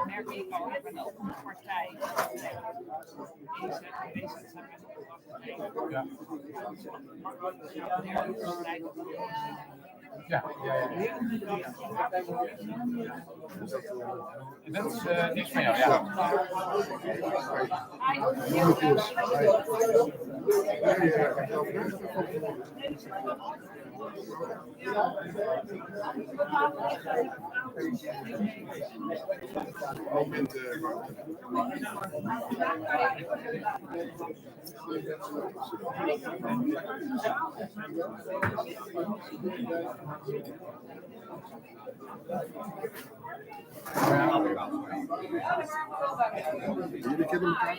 merk ik al bij een open partij Dat is niks van jou, ja. Jullie kennen elkaar?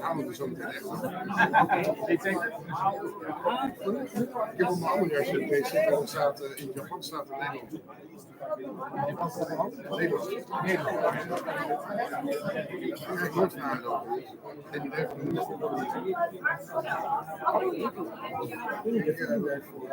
Gaan we er zo meteen echt over. Ik heb op mijn ouderwets PC en staat in Japan staat er Nederland. Nederland. Ik krijg nooit vragen over. En die werkt voor de minister. Ik werk voor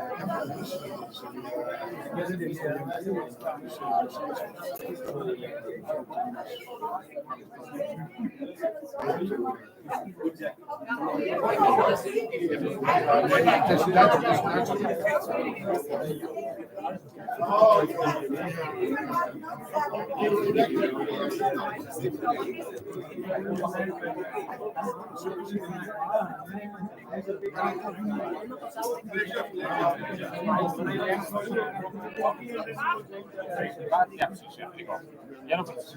Ja, precies. Ja, ik ook. Jij nog iets?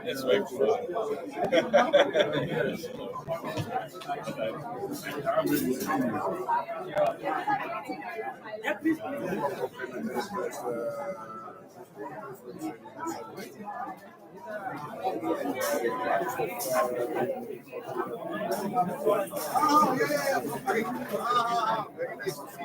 That's way cool. Oh, yeah. Very nice to see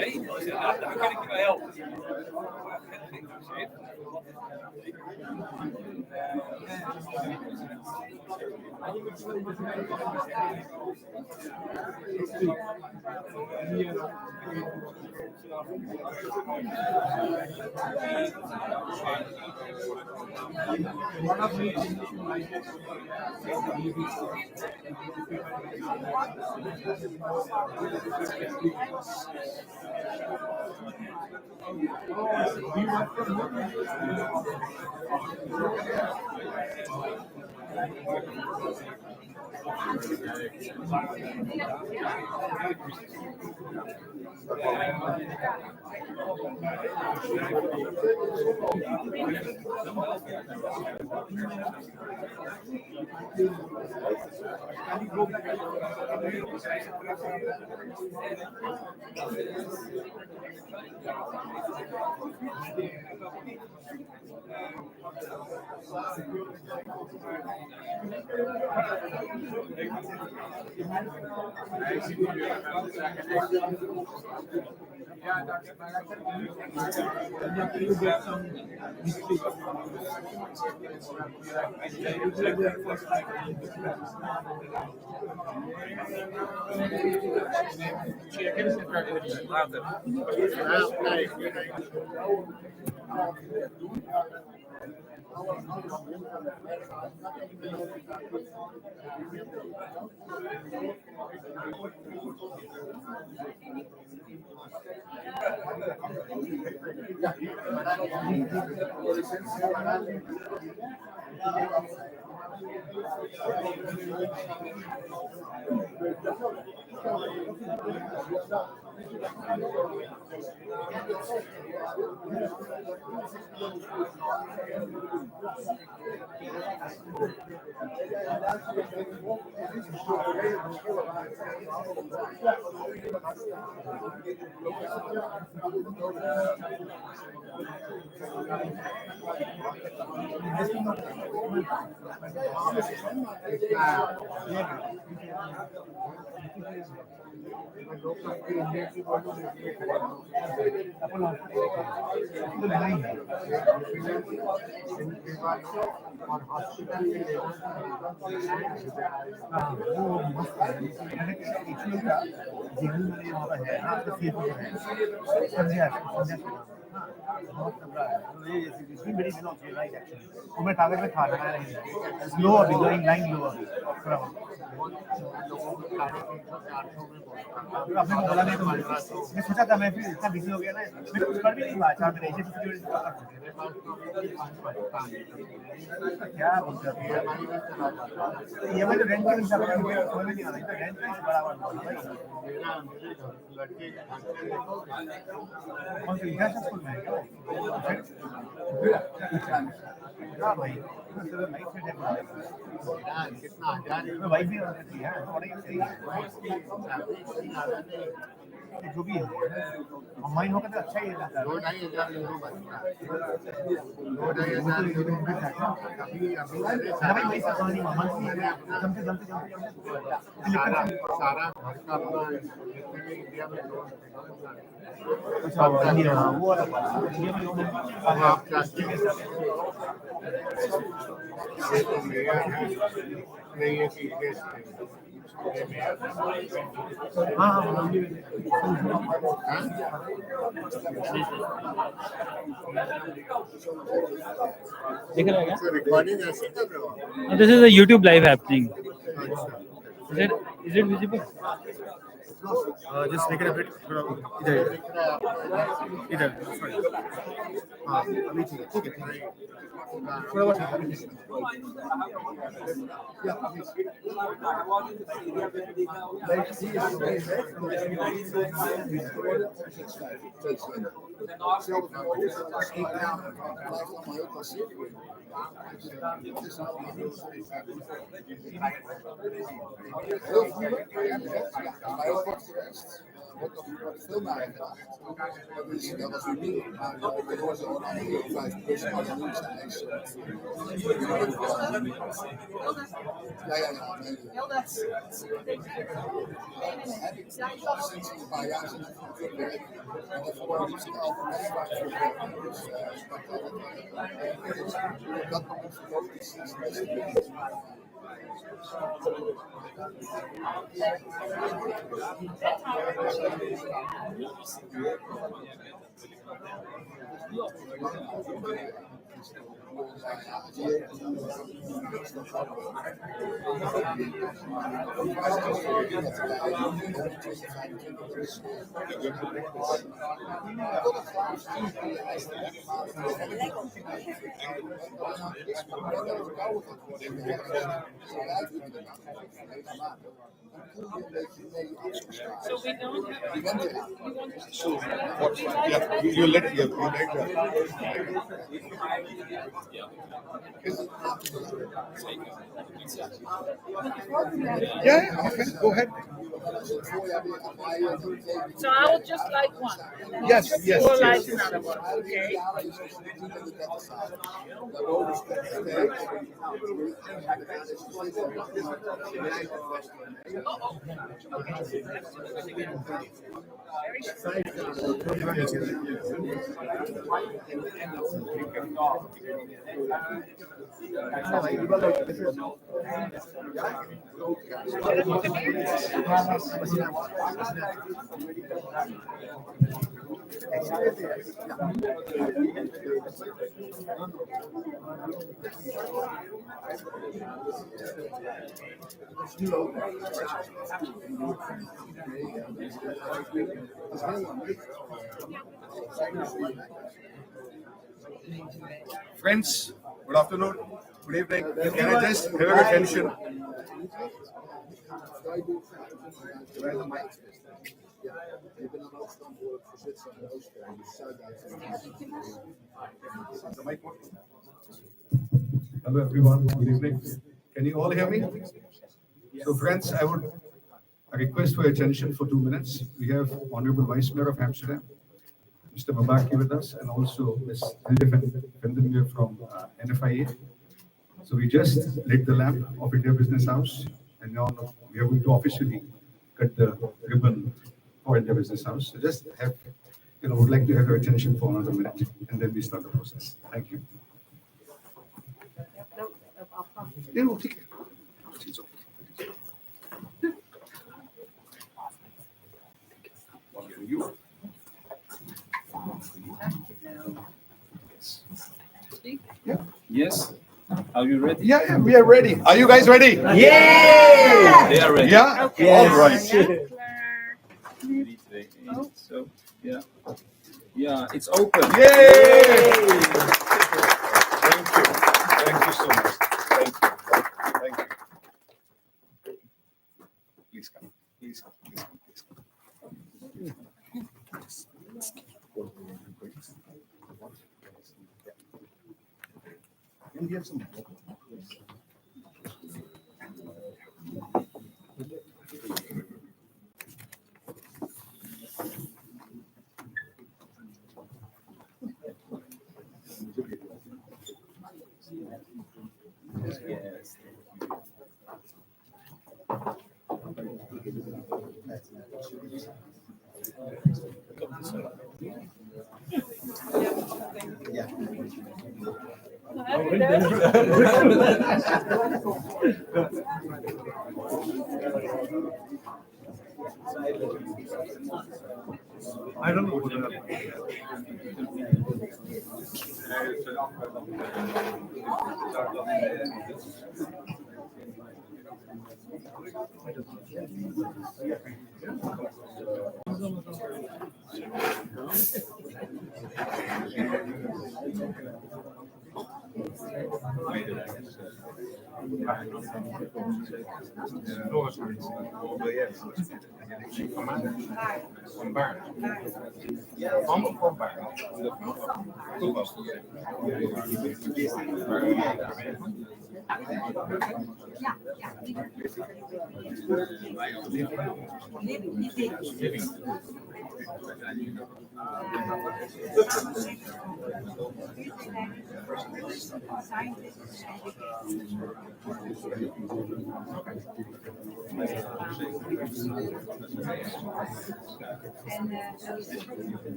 Nee, daar kan ik je bij helpen. और hospital में वो मस्त है actually का जीवन में वहाँ पर है आपका सीट पर है संध्या बहुत तगड़ा है तो ये इसकी मेरी बिना चल रहा है एक्चुअली वो मैं कागज में था लगा रही है लो अभी गोइंग लाइन लो अभी थोड़ा लोगों को 450 में आपने को बोला नहीं तो मैं सोचा था मैं फिर इतना बिजी हो गया ना मैं कुछ कर भी नहीं पाया चार मेरे ऐसे सिक्योरिटी क्या बोलते हैं ये मैं तो रेंट के हिसाब से समझ नहीं आ रहा है रेंट का बराबर मेरा लड़के कौन सा इंटरनेशनल स्कूल में है क्या भाई लाइफ में कितना हजार भाई भी होती है थोड़ा ही सही जो भी है ऑनलाइन होगा तो अच्छा ही है 2-2,500 यूरो बचता है 2-2,500 यूरो अभी भाई वही सब कहानी मंथली जमते सारा घर का अपना इंडिया में लोन अच्छा वो वाला इंडिया में लोन आप प्लास्टिक के साथ ये तो मेरा नहीं है कि हाँ दिख रहा है क्या? रिकॉर्डिंग ऐसे कर रहे हो This is a YouTube live happening. Is it visible? Just लेकर अभी थोड़ा इधर इधर सॉरी हाँ अभी ठीक है थोड़ा बहुत Wordt nog veel naar gedacht. Dat was uniek, maar er wordt al een andere 5 plus analyse eis. Ja. Sinds een paar jaar zijn het goed werk. En dat wordt niet snel van mij waar het dus dat moment verkoopt is het beste. So we don't have. So what? Yeah, you let that. Yeah, okay, go ahead. So I would just like one. Yes. Or like another one. Okay. Friends, good afternoon, good evening. Can I just have your attention? Hello everyone, good evening. Can you all hear me? So friends, I would request for your attention for 2 minutes. We have Honorable Vice Mayor of Amsterdam, Mr. Babaki with us, and also Ms. Hilde Vandenmeer from NFIA. So we just lit the lamp of India Business House, and now we are going to officially cut the ribbon for India Business House. So just have, would like to have your attention for another minute, and then we start the process. Thank you. Yeah, we'll take it. It's okay. One for you. Yes. Are you ready? Yeah, we are ready. Are you guys ready? Yeah. They are ready. Yeah? Okay. All right. So, yeah. Yeah, it's open. Yay! Thank you. Thank you so much. Thank you. Thank you. Please come. Please come. Please come. Please come. Can we have some? Yes. I don't know what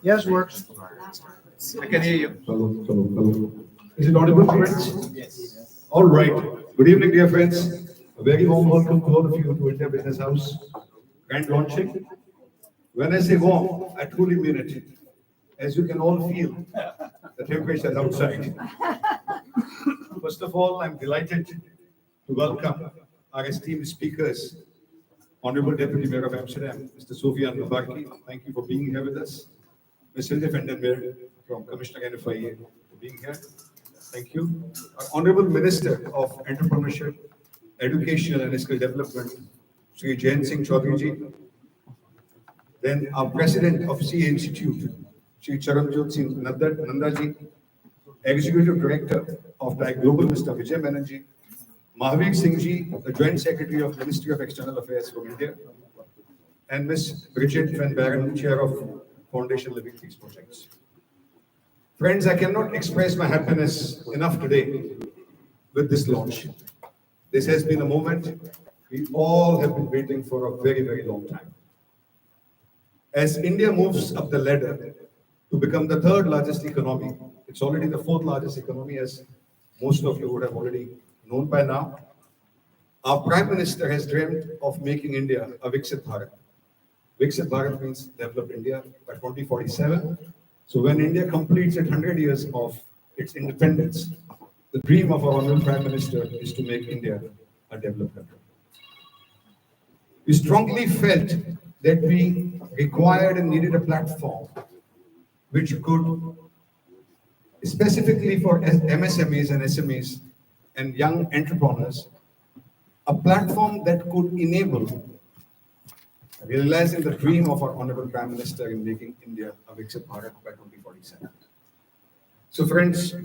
Yes, works. I can hear you. Hello, hello, hello. Is it audible, friends? Yes. All right. Good evening, dear friends. A very warm welcome to all of you to India Business House grand launching. When I say warm, I truly mean it. As you can all feel, the temperature outside. First of all, I'm delighted to welcome our esteemed speakers, Honorable Deputy Mayor of Amsterdam, Mr. Sofian Mubarki. Thank you for being here with us. Ms. Hilde Vandenmeer from Commissioner NFIA for being here. Thank you. Our Honorable Minister of Entrepreneurship, Education and Skill Development, Sri Jain Singh Chaudhary ji. Then our President of CA Institute, Sri Charanjot Singh Nanda ji. Executive Director of TAG Global, Mr. Vijay Menon ji. Mahavir Singh ji, the Joint Secretary of Ministry of External Affairs from India. And Ms. Bridget Van Baren, Chair of Foundation Living Peace Projects. Friends, I cannot express my happiness enough today with this launch. This has been a moment we all have been waiting for a very, very long time. As India moves up the ladder to become the third largest economy, it's already the fourth largest economy, as most of you would have already known by now. Our Prime Minister has dreamt of making India a Viksit Bharat. Viksit Bharat means developed India by 2047. So when India completes its 100 years of its independence, the dream of our Honorable Prime Minister is to make India a developed country. We strongly felt that we required and needed a platform which could, specifically for MSMEs and SMEs and young entrepreneurs, a platform that could enable realizing the dream of our Honorable Prime Minister in making India a Viksit Bharat by 2047. So friends,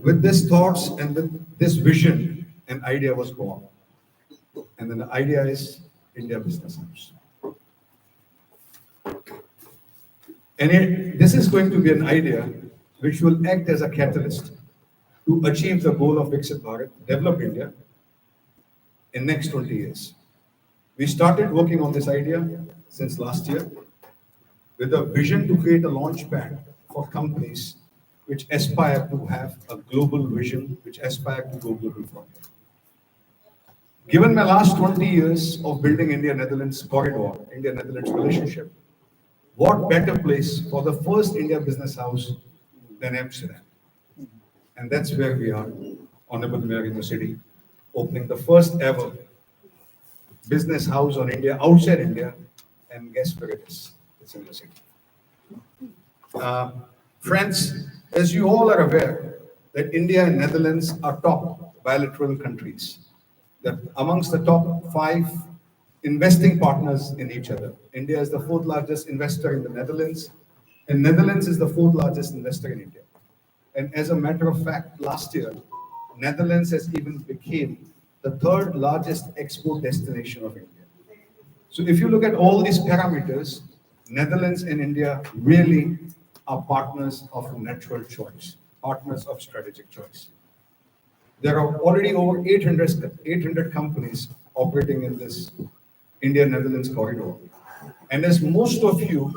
with these thoughts and with this vision, an idea was born. And then the idea is India Business House. And this is going to be an idea which will act as a catalyst to achieve the goal of Viksit Bharat, develop India in next 20 years. We started working on this idea since last year with a vision to create a launch pad for companies which aspire to have a global vision, which aspire to go global from here. Given my last 20 years of building India-Netherlands corridor, India-Netherlands relationship, what better place for the first India Business House than Amsterdam? And that's where we are, Honorable Mayor in the city, opening the first ever business house on India, outside India, and guess where it is? It's in the city. Friends, as you all are aware, that India and Netherlands are top bilateral countries. That amongst the top 5 investing partners in each other. India is the 4th largest investor in the Netherlands, and Netherlands is the 4th largest investor in India. And as a matter of fact, last year, Netherlands has even became the 3rd largest export destination of India. So if you look at all these parameters, Netherlands and India really are partners of natural choice, partners of strategic choice. There are already over 800 companies operating in this India-Netherlands corridor. And as most of you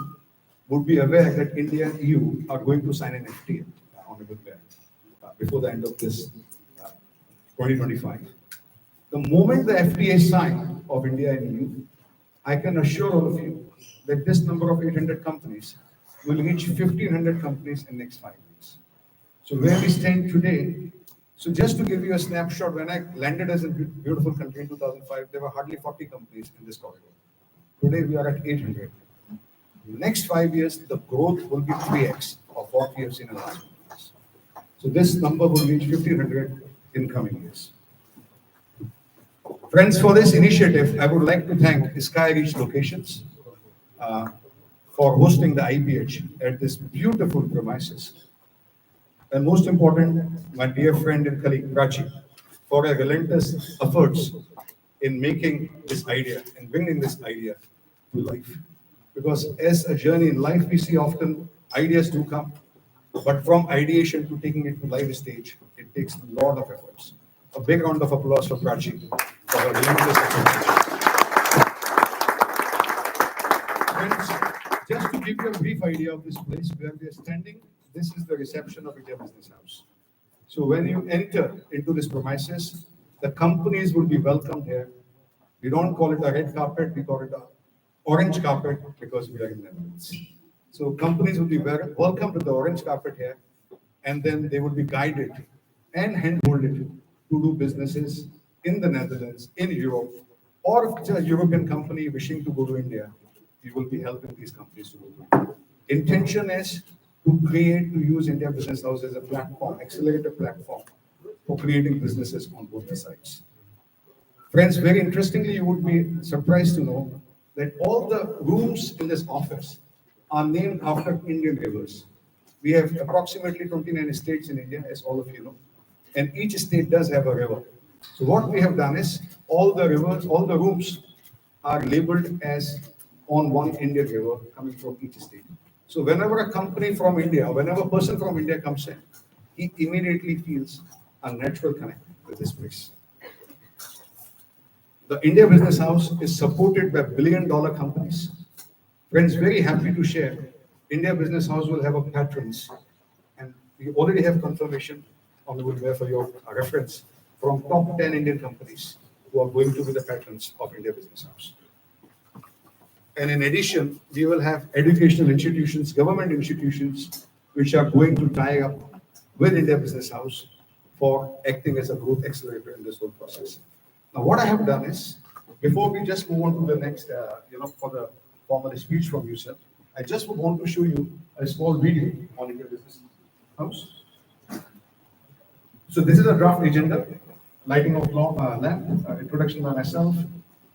would be aware that India and EU are going to sign an FTA, Honorable Mayor, before the end of this 2025. The moment the FTA is signed of India and EU, I can assure all of you that this number of 800 companies will reach 1,500 companies in the next 5 years. So where we stand today, so just to give you a snapshot, when I landed as a beautiful country in 2005, there were hardly 40 companies in this corridor. Today we are at 800. In the next 5 years, the growth will be 3x of what we have seen in the last 5 years. So this number will reach 1,500 in coming years. Friends, for this initiative, I would like to thank Sky Reach Locations for hosting the IBH at this beautiful premises. And most important, my dear friend and colleague Prachi, for her relentless efforts in making this idea and bringing this idea to life. Because as a journey in life, we see often ideas do come, but from ideation to taking it to live stage, it takes a lot of efforts. A big round of applause for Prachi for her relentless efforts. Friends, just to give you a brief idea of this place where we are standing, this is the reception of India Business House. So when you enter into this premises, the companies will be welcomed here. We don't call it a red carpet, we call it a orange carpet because we are in the Netherlands. So companies will be welcomed with the orange carpet here, and then they will be guided and handholded to do businesses in the Netherlands, in Europe, or if it's a European company wishing to go to India, we will be helping these companies to go to India. Intention is to use India Business House as a platform, accelerator platform for creating businesses on both the sides. Friends, very interestingly, you would be surprised to know that all the rooms in this office are named after Indian rivers. We have approximately 29 states in India, as all of you know, and each state does have a river. So what we have done is all the rivers, all the rooms are labeled as on one Indian river coming from each state. So whenever a company from India, whenever a person from India comes in, he immediately feels a natural connect with this place. The India Business House is supported by billion-dollar companies. Friends, very happy to share, India Business House will have a patrons, and we already have confirmation, Honorable Mayor, for your reference, from top 10 Indian companies who are going to be the patrons of India Business House. And in addition, we will have educational institutions, government institutions, which are going to tie up with India Business House for acting as a growth accelerator in this whole process. Now, what I have done is, before we just move on to the next, for the formal speech from you, sir, I just would want to show you a small video on India Business House. So this is a draft agenda, lighting of lamp, introduction by myself,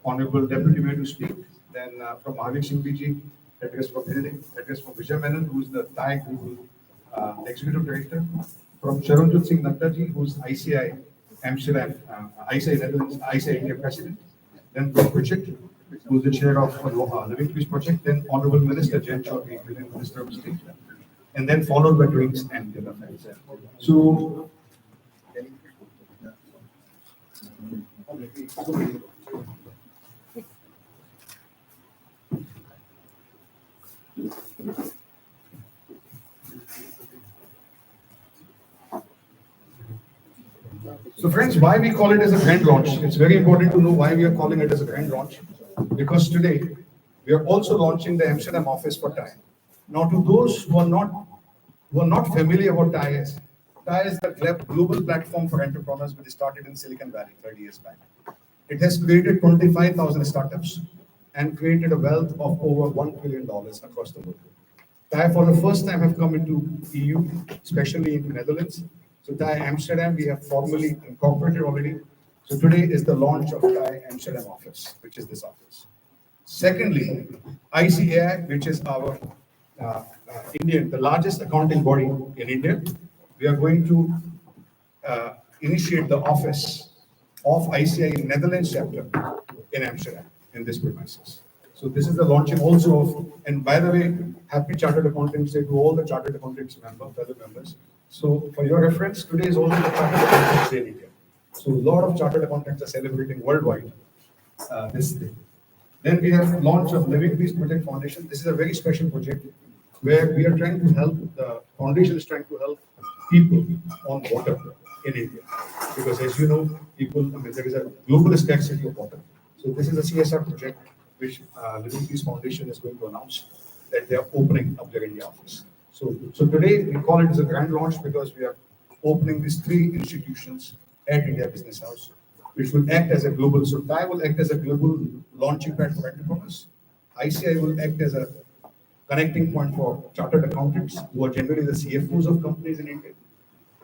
Honorable Deputy Mayor to speak, then from Mahavik Singh BG, address from Vijay Menon, who is the Thai Global Executive Director, from Charanjit Singh Naddaji, who's ICI Amsterdam, ICI Netherlands, ICI India President, then from Pritchett, who's the chair of Living Peace Project, then Honorable Minister Jen Chaudhary, Union Minister of State, and then followed by drinks and dinner. So, so friends, why we call it as a grand launch? It's very important to know why we are calling it as a grand launch. Because today, we are also launching the Amsterdam office for TAI. Now, to those who are not familiar what TAI is the global platform for entrepreneurs which started in Silicon Valley 30 years back. It has created 25,000 startups and created a wealth of over $1 trillion across the world. TAI for the first time have come into EU, especially in the Netherlands. So TAI Amsterdam, we have formally incorporated already. So today is the launch of TAI Amsterdam office, which is this office. Secondly, ICAI, which is our the largest accounting body in India, we are going to initiate the office of ICAI in Netherlands chapter in Amsterdam, in this premises. So this is the launching also of, and by the way, happy Chartered Accountants Day to all the Chartered Accountants fellow members. So for your reference, today is also the Chartered Accountants Day in India. So a lot of Chartered Accountants are celebrating worldwide this day. Then we have launch of Living Peace Project Foundation. This is a very special project where we are trying to help, the foundation is trying to help people on water in India. Because as you know, there is a global scarcity of water. So this is a CSR project which Living Peace Foundation is going to announce that they are opening up their India office. So today we call it as a grand launch because we are opening these 3 institutions at India Business House, which will act as a global. So TAI will act as a global launching pad for entrepreneurs. ICI will act as a connecting point for chartered accountants who are generally the CFOs of companies in India.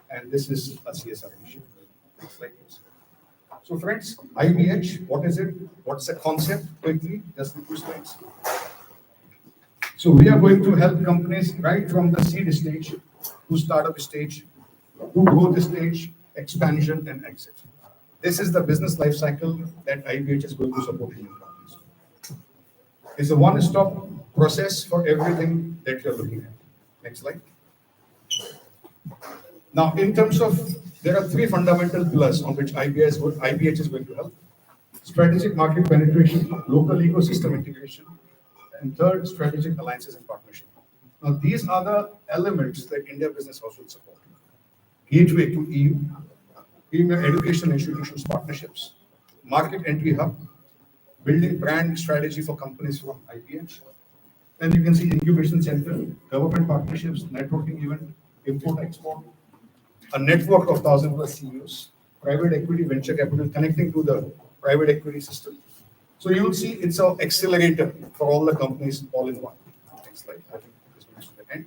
And this is a CSR initiative. Next slide, please. So friends, IBH, what is it? What's the concept? Quickly, just the 2 slides. So we are going to help companies right from the seed stage to startup stage, to growth stage, expansion and exit. This is the business life cycle that IBH is going to support Indian companies. It's a one-stop process for everything that you're looking at. Next slide. Now, in terms of, there are 3 fundamental pillars on which IBH is going to help. Strategic market penetration, local ecosystem integration, and third, strategic alliances and partnership. Now, these are the elements that India Business House will support. Gateway to EU, premier education institutions partnerships, market entry hub, building brand strategy for companies from IBH. Then you can see incubation center, government partnerships, networking event, import export, a network of 1,000+ CEOs, private equity, venture capital connecting to the private equity system. So you will see it's an accelerator for all the companies all in one. Next slide. I think this one is the end.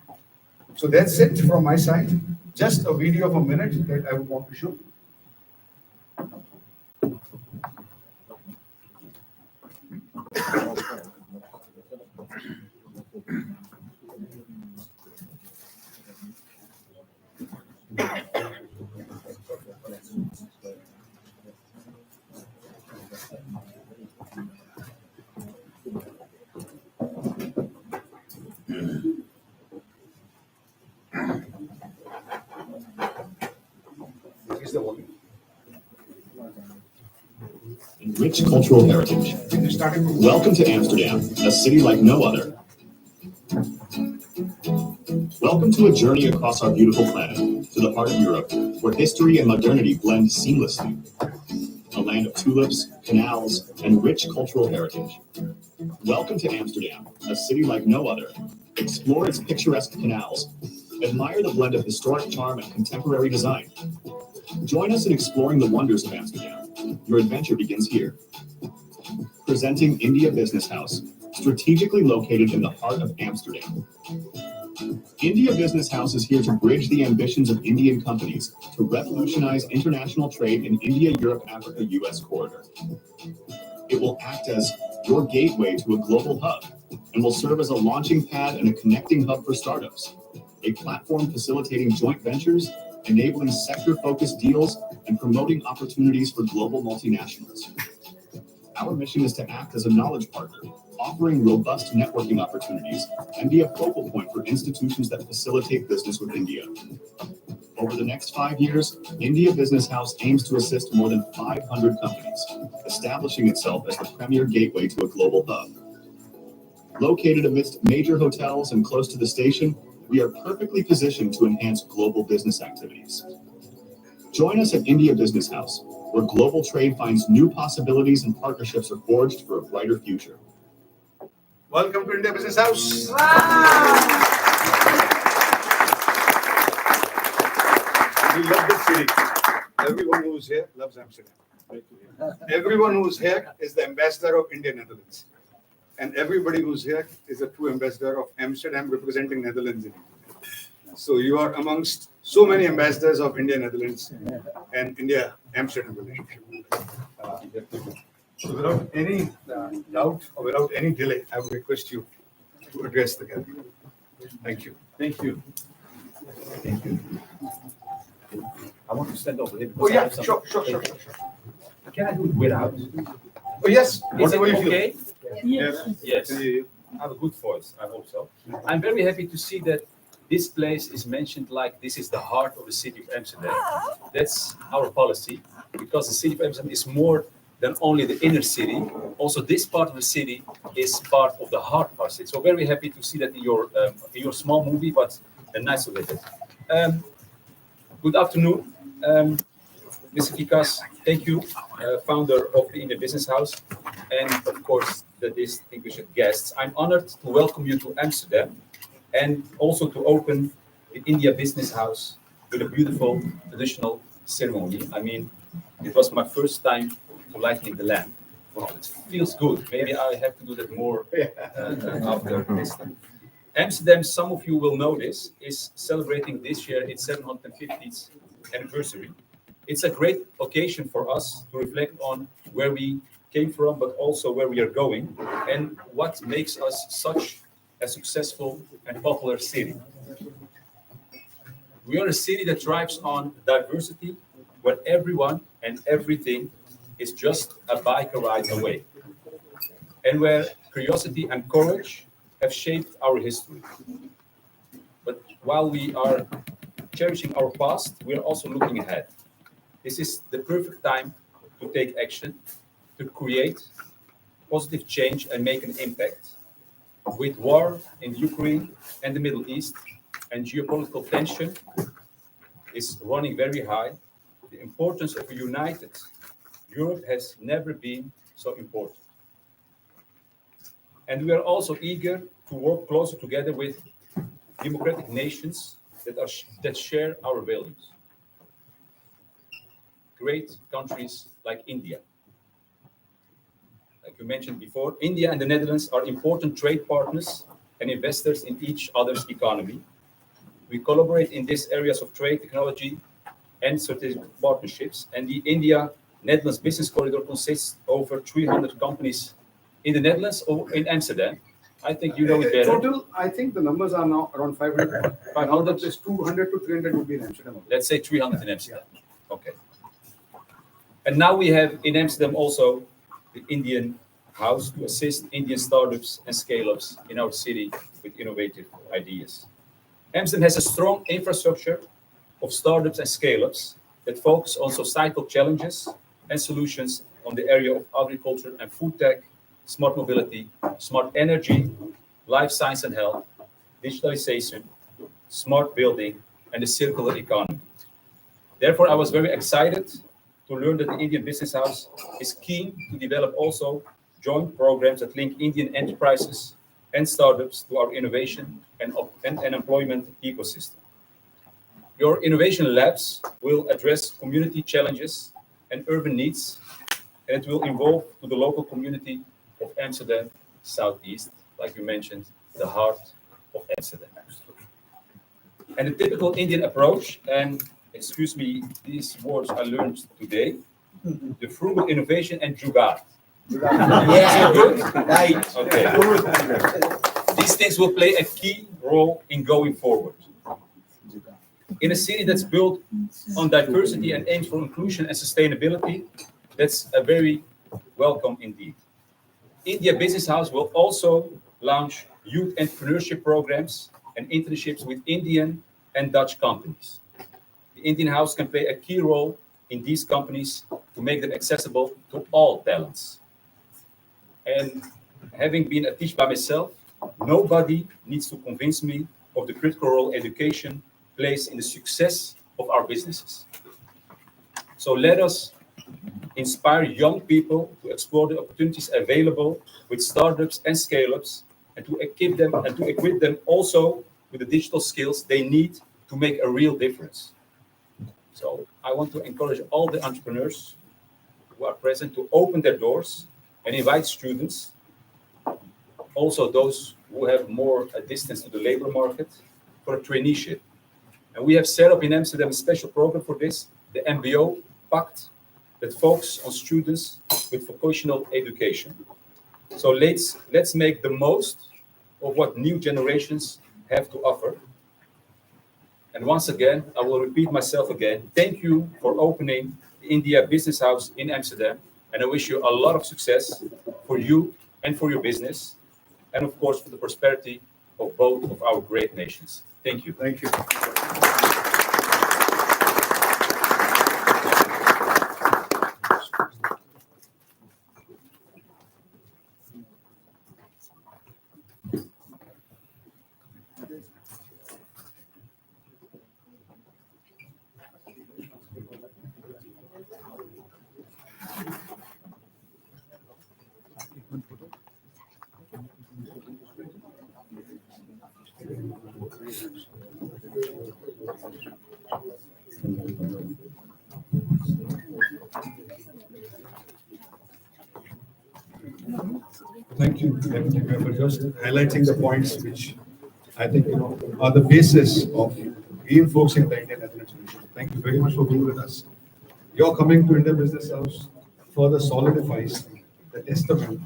So that's it from my side. Just a video of a minute that I would want to show. Here's the volume. Rich cultural heritage. Welcome to Amsterdam, a city like no other. Welcome to a journey across our beautiful planet, to the heart of Europe, where history and modernity blend seamlessly. A land of tulips, canals, and rich cultural heritage. Welcome to Amsterdam, a city like no other. Explore its picturesque canals. Admire the blend of historic charm and contemporary design. Join us in exploring the wonders of Amsterdam. Your adventure begins here. Presenting India Business House, strategically located in the heart of Amsterdam. India Business House is here to bridge the ambitions of Indian companies to revolutionize international trade in India, Europe, Africa, US corridor. It will act as your gateway to a global hub and will serve as a launching pad and a connecting hub for startups. a platform facilitating joint ventures, enabling sector-focused deals, and promoting opportunities for global multinationals. Our mission is to act as a knowledge partner, offering robust networking opportunities, and be a focal point for institutions that facilitate business with India. Over the next 5 years, India Business House aims to assist more than 500 companies, establishing itself as the premier gateway to a global hub. Located amidst major hotels and close to the station, we are perfectly positioned to enhance global business activities. Join us at India Business House, where global trade finds new possibilities and partnerships are forged for a brighter future. Welcome to India Business House. We love this city. Everyone who's here loves Amsterdam. Everyone who's here is the ambassador of India Netherlands. And everybody who's here is a true ambassador of Amsterdam representing Netherlands in India. So you are amongst so many ambassadors of India Netherlands and India Amsterdam relationship. So without any doubt or without any delay, I would request you to address the gathering. Thank you. Thank you. Thank you. I want to stand over here. Oh yeah, sure. Can I do it without? Oh yes, Is it whatever you feel. okay? Yes. Yes. I have a good voice. I hope so. I'm very happy to see that this place is mentioned like this is the heart of the city of Amsterdam. That's our policy, because the city of Amsterdam is more than only the inner city. Also, this part of the city is part of the heart of our city. So very happy to see that in your small movie, but nice to get it. Good afternoon, Mr. Vikas. Thank you, founder of the India Business House, and of course the distinguished guests. I'm honored to welcome you to Amsterdam, and also to open the India Business House with a beautiful traditional ceremony. I mean, it was my first time to lighting the lamp. Well, it feels good. Maybe I have to do that more after this time. Amsterdam, some of you will know this, is celebrating this year its 750th anniversary. It's a great occasion for us to reflect on where we came from, but also where we are going, and what makes us such a successful and popular city. We are a city that thrives on diversity, where everyone and everything is just a bike ride away, and where curiosity and courage have shaped our history. But while we are cherishing our past, we are also looking ahead. This is the perfect time to take action, to create positive change and make an impact. With war in Ukraine and the Middle East, and geopolitical tension is running very high, the importance of a united Europe has never been so important. And we are also eager to work closer together with democratic nations that share our values. Great countries like India. Like you mentioned before, India and the Netherlands are important trade partners and investors in each other's economy. We collaborate in these areas of trade, technology, and strategic partnerships. And the India-Netherlands Business Corridor consists of over 300 companies in the Netherlands or in Amsterdam. I think you know it better. Total, I think the numbers are now around 500. 500 is 200 to 300 would be in Amsterdam. Let's say 300 in Amsterdam. Okay. And now we have in Amsterdam also the Indian House to assist Indian startups and scale-ups in our city with innovative ideas. Amsterdam has a strong infrastructure of startups and scale-ups that focus on societal challenges and solutions on the area of agriculture and food tech, smart mobility, smart energy, life science and health, digitalization, smart building, and the circular economy. Therefore, I was very excited to learn that the Indian Business House is keen to develop also joint programs that link Indian enterprises and startups to our innovation and employment ecosystem. Your innovation labs will address community challenges and urban needs, and it will involve to the local community of Amsterdam Southeast, like you mentioned, the heart of Amsterdam. And the typical Indian approach, and excuse me, these words I learned today, the frugal innovation and jugaad. Yeah, good. Right. Okay. These things will play a key role in going forward. in a city that's built on diversity and aims for inclusion and sustainability, that's a very welcome indeed. India Business House will also launch youth entrepreneurship programs and internships with Indian and Dutch companies. The Indian House can play a key role in these companies to make them accessible to all talents. And having been a teacher by myself, nobody needs to convince me of the critical role education plays in the success of our businesses. So let us inspire young people to explore the opportunities available with startups and scale-ups, and to equip them also with the digital skills they need to make a real difference. So I want to encourage all the entrepreneurs who are present to open their doors and invite students, also those who have more a distance to the labor market, for a traineeship. And we have set up in Amsterdam a special program for this, the MBO Pact, that focuses on students with vocational education. So let's make the most of what new generations have to offer. And once again, I will repeat myself again. Thank you for opening the India Business House in Amsterdam. And I wish you a lot of success for you and for your business. And of course, for the prosperity of both of our great nations. Thank you. Thank you. Thank you, Deputy Mayor, for just highlighting the points which I think are the basis of reinforcing the Indian Netherlands relationship. Thank you very much for being with us. Your coming to India Business House further solidifies the testament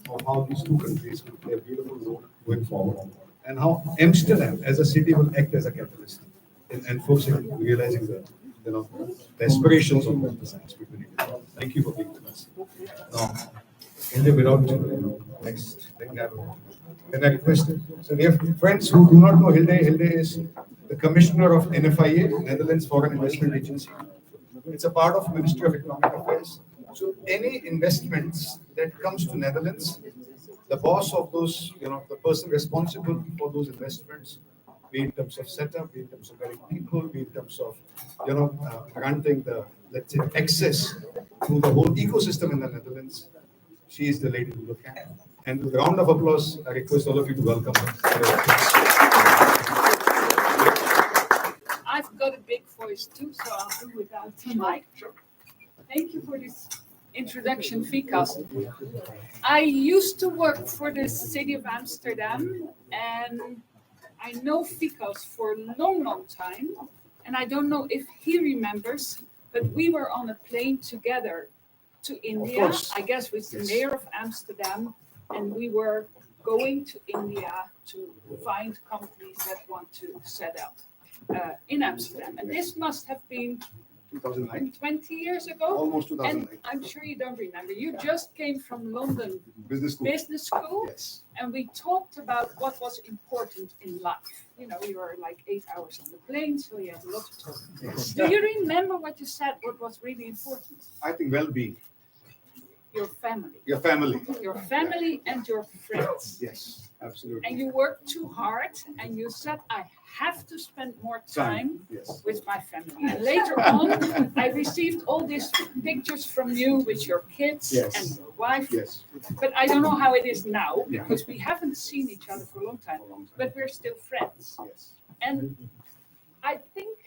of how these two countries will play a beautiful role going forward, and how Amsterdam as a city will act as a catalyst in enforcing and realizing the aspirations of the science between India. Thank you for being with us. Now, India without next thing. Can I request it? So we have friends who do not know Hilde. Hilde is the commissioner of NFIA, Netherlands Foreign Investment Agency. It's a part of Ministry of Economic Affairs. So any investments that comes to Netherlands, the boss of those, the person responsible for those investments, be in terms of setup, be in terms of getting people, be in terms of, granting the, let's say, access to the whole ecosystem in the Netherlands. She is the lady to look at. And with a round of applause, I request all of you to welcome her. I've got a big voice too, so I'll do without the mic. Thank you for this introduction, Vikas. I used to work for the city of Amsterdam, and I know Vikas for a long, long time. And I don't know if he remembers, but we were on a plane together to India, I guess with the mayor of Amsterdam, and we were going to India to find companies that want to set up in Amsterdam. And this must have been 2009. 20 years ago. Almost And 2009. I'm sure you don't remember. You just came from London Business school. Business School, Yes. and we talked about what was important in life. We were like 8 hours on the plane, so we had a lot to talk. Yes. Do you remember what you said, what was really important? I think well-being. Your family. Your family. Your family and your friends. Yes, absolutely. And you worked too hard, and you said, I have to spend more time Yes. with my family. And later on, I received all these pictures from you with your kids Yes. and your wife. Yes. But I don't know how it is now, Yeah. because we haven't seen each other for a long time, but we're still friends. Yes. And I think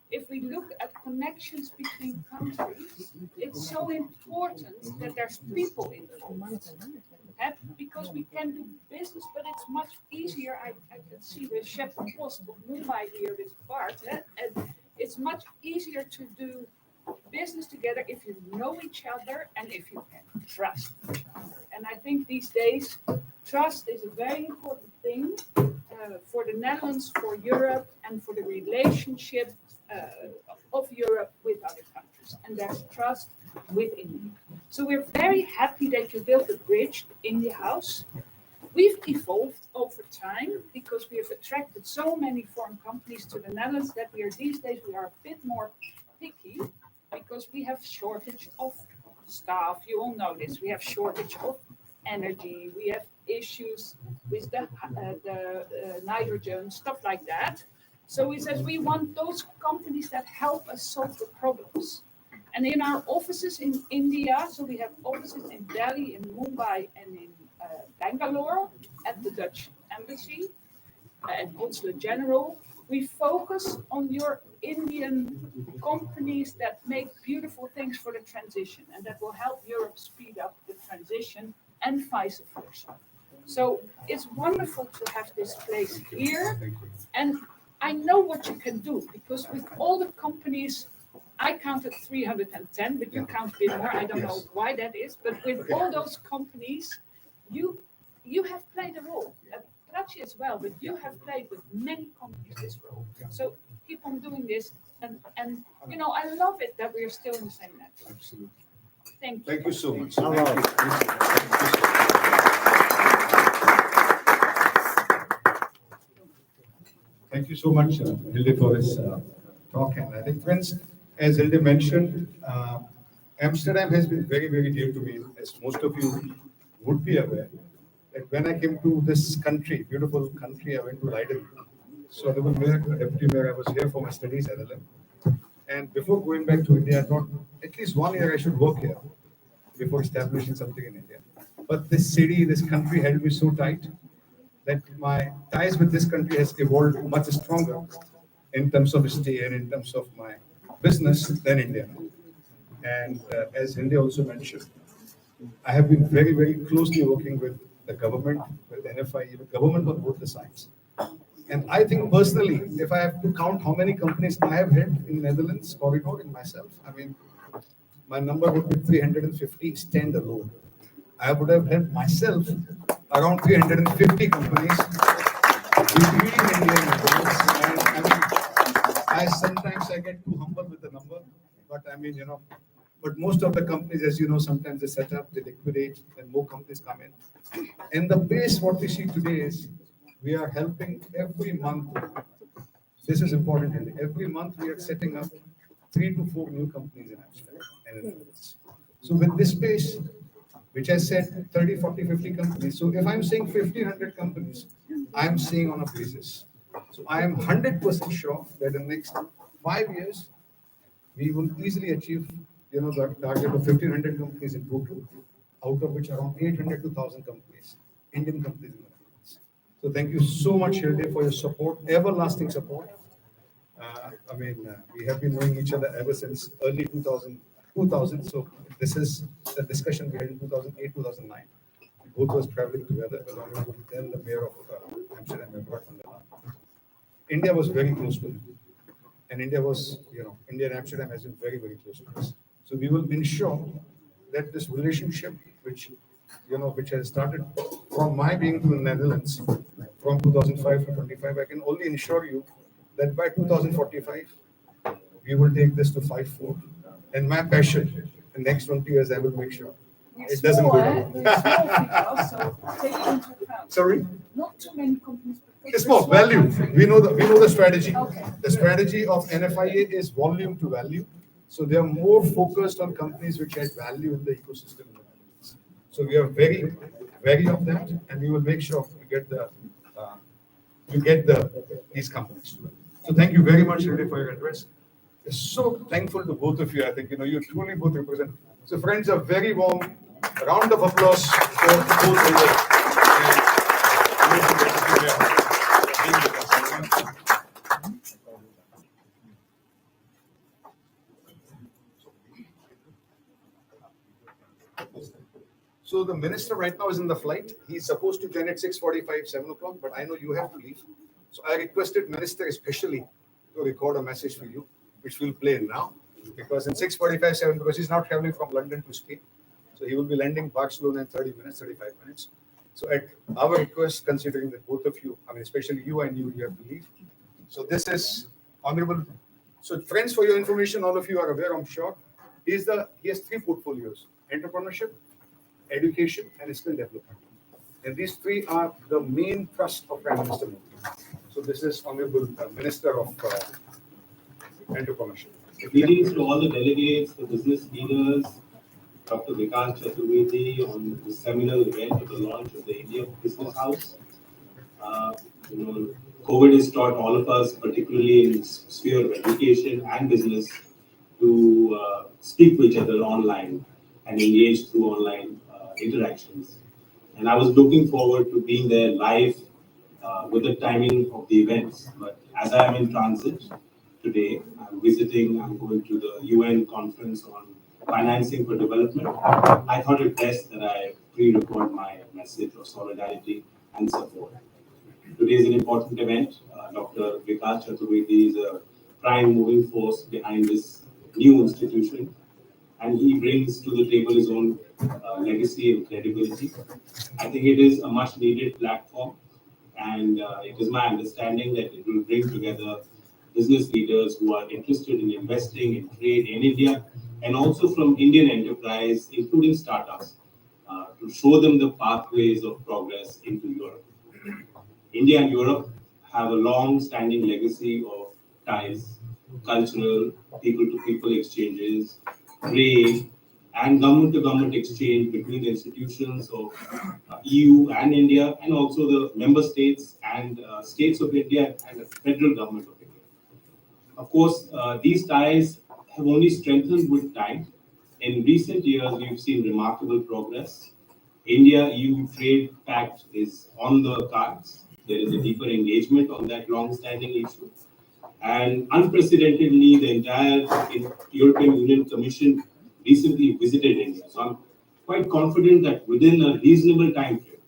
if we look at connections between countries, it's so important that there's people involved. Because we can do business, but it's much easier. I can see the chef of post of Mumbai here with Bart, and it's much easier to do business together if you know each other and if you can trust each other. And I think these days, trust is a very important thing for the Netherlands, for Europe, and for the relationship of Europe with other countries, and there's trust with India. So we're very happy that you built a bridge, the India House. We've evolved over time because we have attracted so many foreign companies to the Netherlands that these days we are a bit more picky because we have shortage of staff. You all know this. We have shortage of energy. We have issues with the nitrogen, stuff like that. So he says we want those companies that help us solve the problems. And in our offices in India, so we have offices in Delhi, in Mumbai, and in Bangalore at the Dutch Embassy and Consulate General. We focus on your Indian companies that make beautiful things for the transition and that will help Europe speed up the transition and vice versa. So it's wonderful to have this place here. And I know what you can do because with all the companies, I counted 310, but you count a bit more. I don't know why that is, but with all those companies, you have played a role. Prachi as well, but you have played with many companies this role. So keep on doing this, and you know I love it that we are still in the same network. Absolutely. Thank you. Thank you so much. All right. Thank you so much, Hilde, for this talk. And I think, friends, as Hilde mentioned, Amsterdam has been very, very dear to me, as most of you would be aware. That when I came to this country, beautiful country, I went to Leiden. So I was deputy mayor. I was here for my studies at LM. And before going back to India, I thought at least 1 year I should work here before establishing something in India. But this city, this country held me so tight that my ties with this country has evolved much stronger in terms of stay and in terms of my business than India. And as India also mentioned, I have been very, very closely working with the government, with NFI, with government on both the sides. And I think personally, if I have to count how many companies I have had in Netherlands corridor in myself, I mean, my number would be 350 standalone. I would have had myself around 350 companies between India and Netherlands. And I mean, I sometimes I get too humble with the number, but I mean, but most of the companies, as you know, sometimes they set up, they liquidate, and more companies come in. And the pace, what we see today is we are helping every month. This is important. And every month we are setting up 3 to 4 new companies in Amsterdam and in the Netherlands. So with this pace, which I said 30, 40, 50 companies. So if I'm saying 1,500 companies, I'm saying on a basis. So I am 100% sure that in the next 5 years, we will easily achieve, the target of 1,500 companies in total, out of which around 800 to 1,000 companies, Indian companies in the Netherlands. So thank you so much, Hilde, for your support, everlasting support. We have been knowing each other ever since early 2000. So this is the discussion we had in 2008, 2009. We both was traveling together along with then the mayor of Amsterdam, Edward van der Laan. India was very close to him. And India was, India and Amsterdam has been very, very close to us. So we will ensure that this relationship, which has started from my being to the Netherlands from 2005 to 25, I can only assure you that by 2045, we will take this to 5-4. And my passion, the next 20 years, I will make sure it doesn't go down. We're small people, so take it into account. Sorry? Not too many companies. It's small value. We know the strategy. Okay. The strategy of NFIA is volume to value. So they are more focused on companies which add value in the ecosystem. So we are very wary of that, and we will make sure we get these companies to it. So thank you very much, Hilde, for your address. We're so thankful to both of you. I think you truly both represent. So friends, a very warm round of applause for both Hilde. So the minister right now is in the flight. He's supposed to join at 6:45, 7 o'clock, but I know you have to leave. So I requested minister especially to record a message for you, which we'll play now. Because in 6:45, 7, because he's now traveling from London to Spain. So he will be landing Barcelona in 30 minutes, 35 minutes. So at our request, considering that both of you, especially you, I knew you have to leave. So this is Honorable So friends, for your information, all of you are aware, I'm sure, he has three portfolios: entrepreneurship, education, and skill development. And these three are the main thrust of Prime Minister Modi. So this is Honorable Minister of Entrepreneurship. Greetings to all the delegates, the business leaders, Dr. Vikas Chaturvedi on the seminal event of the launch of the India Business House. Uh, you know, COVID has taught all of us, particularly in the sphere of education and business, to speak to each other online and engage through online interactions. And I was looking forward to being there live with the timing of the events. But as I am in transit today, I'm going to the UN conference on financing for development. I thought it best that I pre-record my message of solidarity and support. Today is an important event. Dr. Vikas Chaturvedi is a prime moving force behind this new institution, and he brings to the table his own legacy and credibility. I think it is a much needed platform, and it is my understanding that it will bring together business leaders who are interested in investing in trade in India and also from Indian enterprise, including startups, to show them the pathways of progress into Europe. India and Europe have a long-standing legacy of ties, cultural, people-to-people exchanges, trade, and government-to-government exchange between the institutions of EU and India, and also the member states and states of India and the federal government of India. Of course, these ties have only strengthened with time. In recent years, we've seen remarkable progress. India-EU trade pact is on the cards. There is a deeper engagement on that long-standing issue. And unprecedentedly, the entire European Union Commission recently visited India. So I'm quite confident that within a reasonable time frame,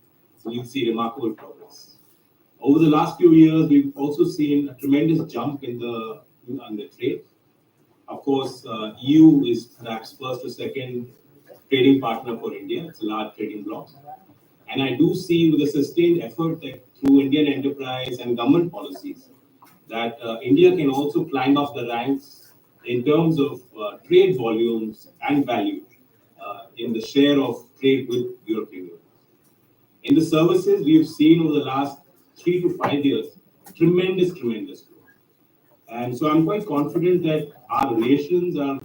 we'll see remarkable progress. Over the last few years, we've also seen a tremendous jump in the trade. Of course, EU is perhaps first or second trading partner for India. It's a large trading bloc. And I do see with a sustained effort that through Indian enterprise and government policies, that India can also climb up the ranks in terms of trade volumes and value in the share of trade with European Union. In the services, we've seen over the last 3 to 5 years, tremendous growth. And so I'm quite confident that our relations are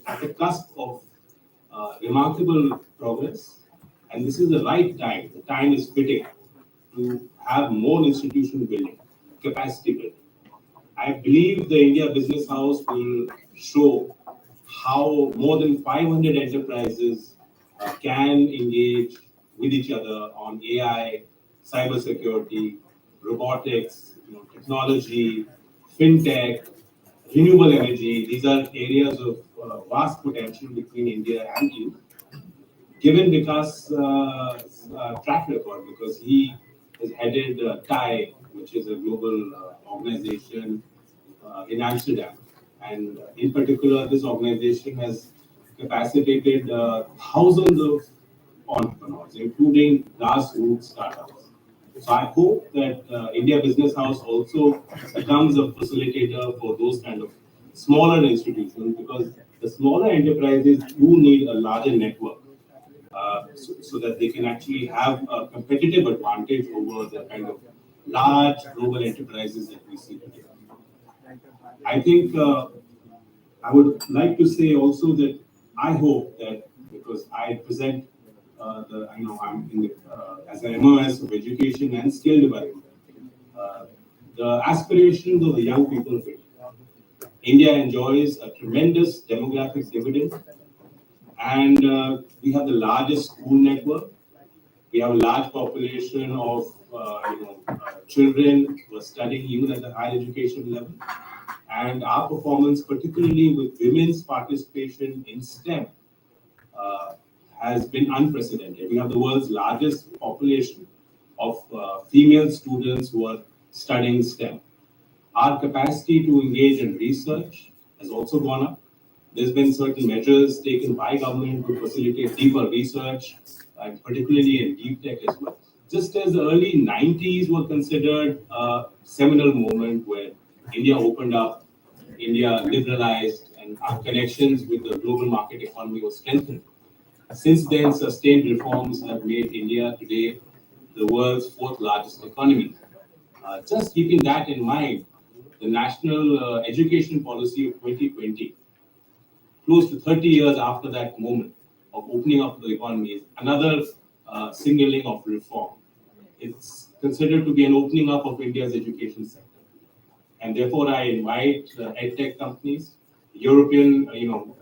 at the cusp of remarkable progress. And this is the right time. The time is fitting to have more institution building, capacity building. I believe the India Business House will show how more than 500 enterprises can engage with each other on AI, cybersecurity, robotics, technology, fintech, renewable energy. These are areas of vast potential between India and EU. Given Vikas' track record, because he has headed TIE, which is a global organization in Amsterdam. And in particular, this organization has capacitated thousands of entrepreneurs, including grassroots startups. So I hope that India Business House also becomes a facilitator for those kind of smaller institutions, because the smaller enterprises do need a larger network so that they can actually have a competitive advantage over the kind of large global enterprises that we see today. I think I would like to say also that I hope that, because I present I'm in the, as an MOS of education and skill development, the aspirations of the young people of India. India enjoys a tremendous demographic dividend, and we have the largest school network. We have a large population of children who are studying even at the higher education level. And our performance, particularly with women's participation in STEM, has been unprecedented. We have the world's largest population of female students who are studying STEM. Our capacity to engage in research has also gone up. There's been certain measures taken by government to facilitate deeper research, and particularly in deep tech as well. Just as the early 90s were considered a seminal moment where India opened up India liberalized and our connections with the global market economy was strengthened. Since then, sustained reforms have made India today the world's fourth largest economy. Just keeping that in mind, the national education policy of 2020, close to 30 years after that moment of opening up the economy, is another signaling of reform. It's considered to be an opening up of India's education sector. And therefore, I invite edtech companies, European,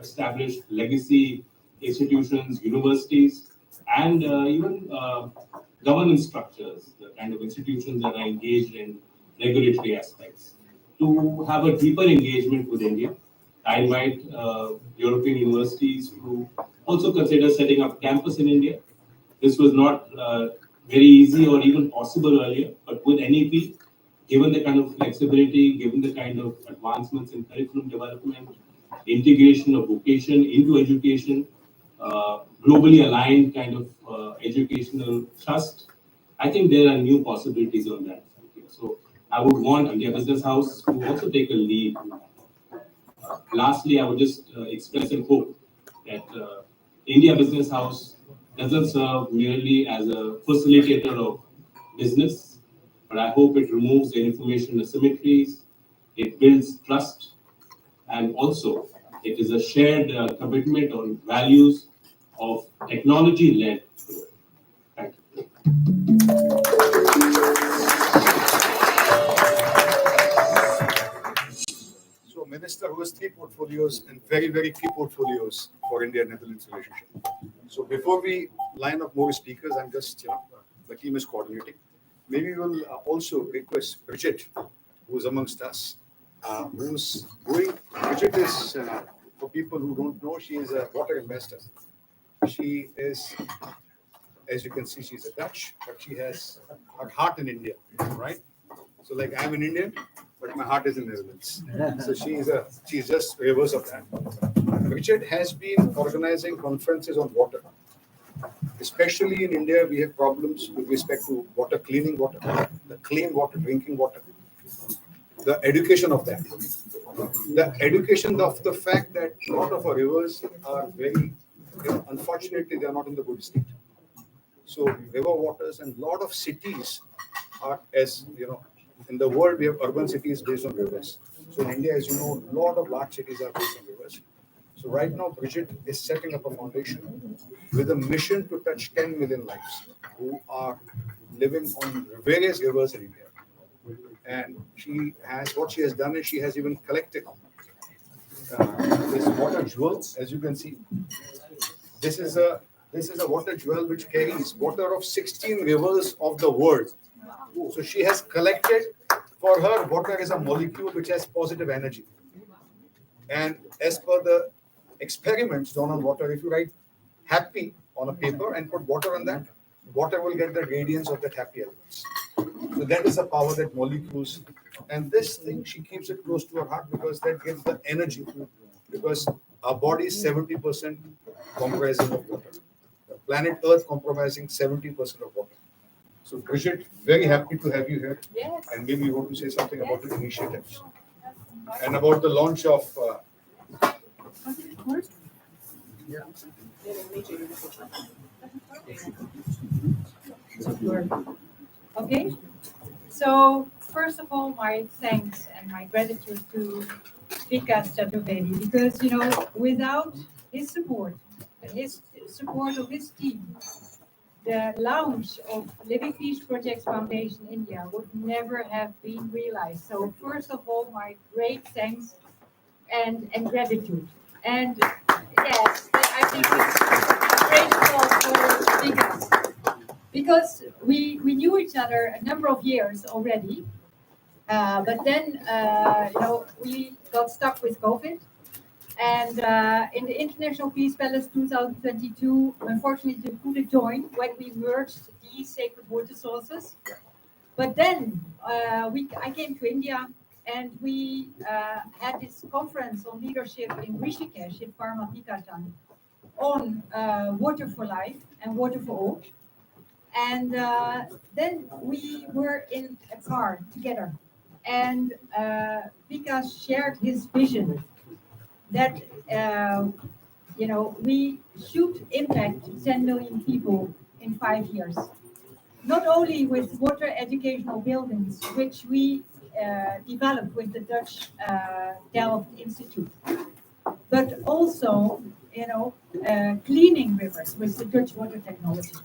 established legacy institutions, universities, and even governance structures, the kind of institutions that are engaged in regulatory aspects, to have a deeper engagement with India. I invite European universities to also consider setting up campus in India. This was not very easy or even possible earlier, but with NEP, given the kind of flexibility, given the kind of advancements in curriculum development, integration of vocation into education, globally aligned kind of educational trust, I think there are new possibilities on that. So I would want India Business House to also take a lead. Lastly, I would just express a hope that India Business House doesn't serve merely as a facilitator of business, but I hope it removes the information asymmetries, it builds trust, and also it is a shared commitment on values of technology-led growth. Thank you. So, Minister, who has three portfolios and very, very key portfolios for India-Netherlands relationship. So, before we line up more speakers, I'm just, the team is coordinating. Maybe we'll also request Bridget, who's amongst us, who's going. Bridget is, for people who don't know, she is a water investor. She is, as you can see, she's a Dutch, but she has her heart in India, right? So, like, I'm an Indian, but my heart is in Netherlands. So she's just reverse of that. Bridget has been organizing conferences on water. Especially in India, we have problems with respect to water, cleaning water, the clean water, drinking water, the education of that. The education of the fact that a lot of our rivers are very, unfortunately, they are not in the good state. So river waters and a lot of cities are, as in the world, we have urban cities based on rivers. So in India, as you know, a lot of large cities are based on rivers. So right now, Bridget is setting up a foundation with a mission to touch 10 million lives who are living on various rivers in India. And what she has done is she has even collected this water jewel, as you can see. This is a water jewel which carries water of 16 rivers of the world. So she has collected, for her, water is a molecule which has positive energy. And as per the experiments done on water, if you write happy on a paper and put water on that, water will get the radiance of that happy elements. So that is the power that molecules, and this thing, she keeps it close to her heart because that gives the energy. Because our body is 70% comprising of water. The planet Earth comprising 70% of water. So Bridget, very happy to have you here. Yes. And maybe you want to say something about the initiatives and about the launch of. Okay. So first of all, my thanks and my gratitude to Vikas Chaturvedi, because without his support and his support of his team, the launch of Living Peace Projects Foundation India would never have been realized. So first of all, my great thanks and gratitude. And yes, I think it's grateful for Vikas, because we knew each other a number of years already. But then, we got stuck with COVID. And in the International Peace Palace 2022, unfortunately, we couldn't join when we merged these sacred water sources. But then I came to India, and we had this conference on leadership in Rishikesh, in Paramatikatan, on water for life and water for all. And then we were in a car together. And Vikas shared his vision that we should impact 10 million people in 5 years. Not only with water educational buildings, which we developed with the Dutch Delft Institute, but also, cleaning rivers with the Dutch water technology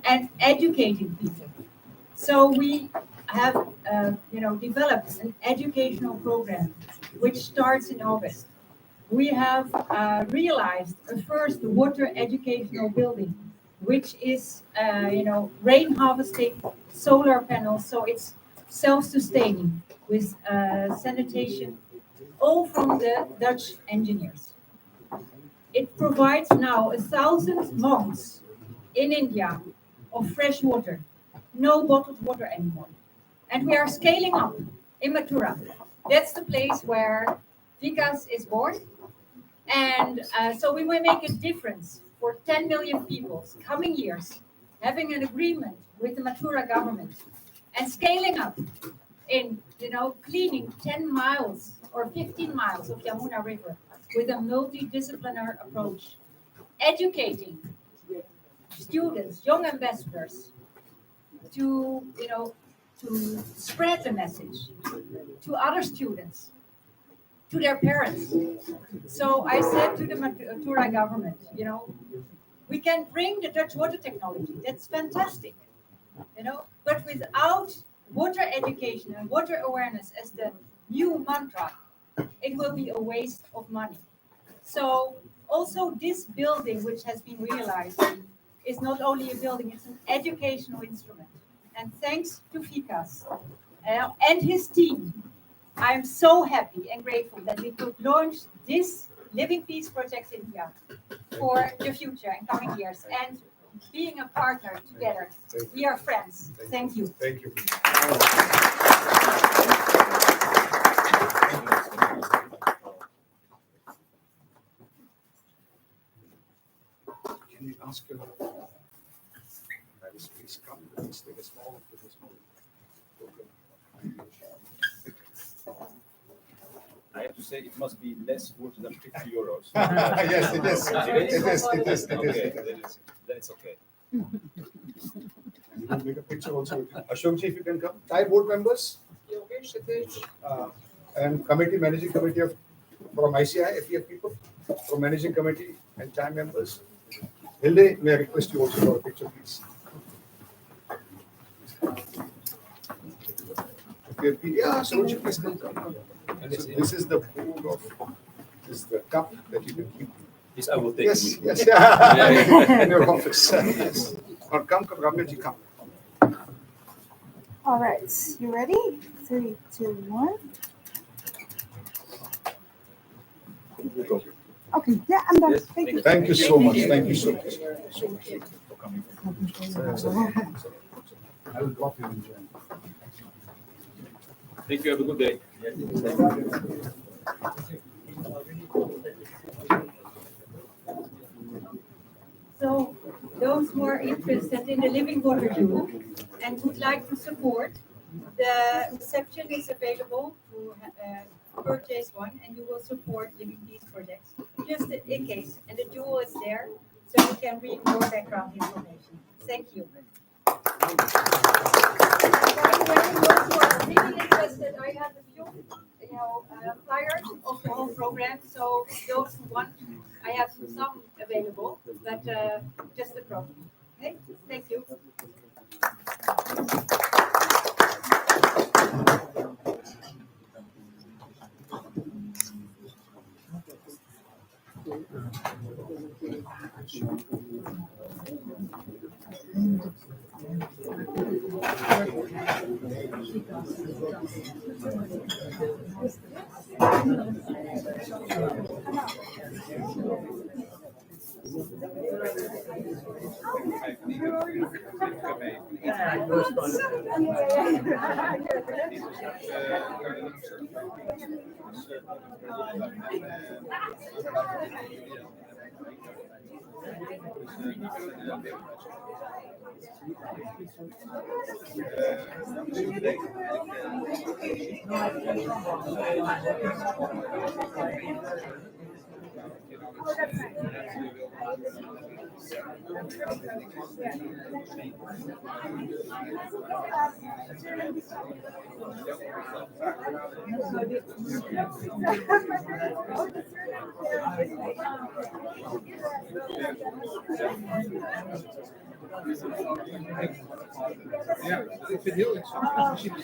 and educating people. So we have, developed an educational program which starts in August. We have realized a first water educational building, which is, rain harvesting, solar panels, so it's self-sustaining with sanitation, all from the Dutch engineers. It provides now 1,000 monks in India of fresh water, no bottled water anymore. And we are scaling up in Mathura. That's the place where Vikas is born. And so we will make a difference for 10 million people coming years, having an agreement with the Mathura government and scaling up in, cleaning 10 miles or 15 miles of Yamuna River with a multidisciplinary approach, educating students, young ambassadors, to, to spread the message to other students, to their parents. So I said to the Mathura government, we can bring the Dutch water technology. That's fantastic, but without water education and water awareness as the new mantra, it will be a waste of money. So also this building, which has been realized, is not only a building, it's an educational instrument. And thanks to Vikas and his team, I'm so happy and grateful that we could launch this Living Peace Project India for the future and coming years. And being a partner together, we are friends. Thank you. Thank you. Can we ask you? Please come. Please take a small. I have to say it must be less water than 50 euros. Yes, it is. It is. Okay, then it's okay. We'll make a picture also. Ashokji, if you can come. Thai board members. And managing committee from ICI, FEF people, from managing committee and time members. Hilde, may I request you also for a picture, please? Yeah, Ashokji, please come. And this is the board of, this is the cup that you can keep. Yes, I will take Yes, it. yes, yeah. In your office. Yes. Or come, Ramyaji, come. All right, you ready? 3, 2, 1. Okay, yeah, I'm done. Yes, Thank you. Thank you so much. Thank you so much. For coming. I will drop you in jail. Thank you. Have a good day. So those who are interested in the Living Water Tool and would like to support, the reception is available to purchase one, and you will support Living Peace projects, just in case. And the jewel is there, so you can read more background information. Thank you. And by the way, those who are really interested, I have a few, flyers of the whole program. So those who want, I have some available, but just the program. Okay, thank you. Ja, ik vind het heel interessant. Misschien is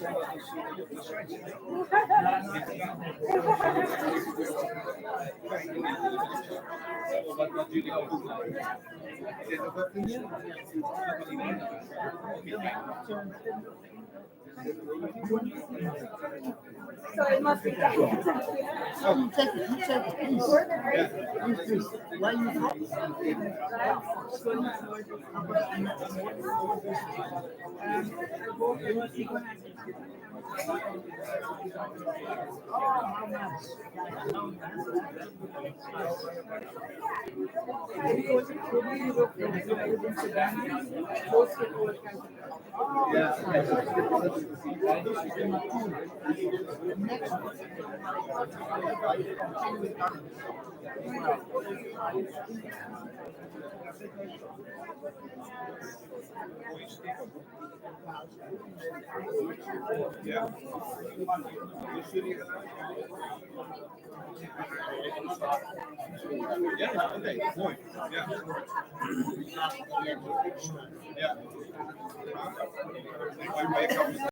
dat wat jullie ook doen. Ik denk dat dat So it must be that. You take it, please. Please. Why you Ja. Ja, oké, mooi. Ja. Ja.